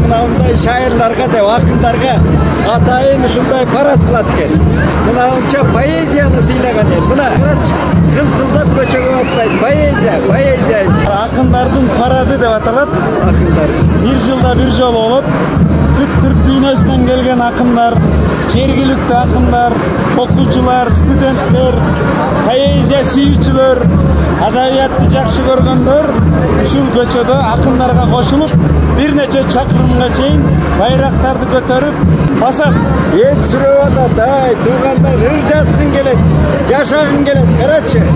мындай шайырларга деп акындарга атайын ушундай парад кылат экен. Мынанча поэзияны сыйлаган эл. Мына кылкылдап көчөгө атпайт. Поэзия. Акындардын парады деп аталат. Акындар. Bir жылда bir жолу болот. Бүт түрк дүйнөсүнөн келген акындар, жергиликтүү акындар, окуучулар, студенттер, поэзия сүйүүчүлөр, адабиятты жакшы көргөндөр ушул көчөдө акындарга кошулуп, бир нече чакырымга чейин байрактарды көтөрүп басат. Эл сүрөп атат. Туугандар ыр жазгың келет, жашагың келет. Карачы.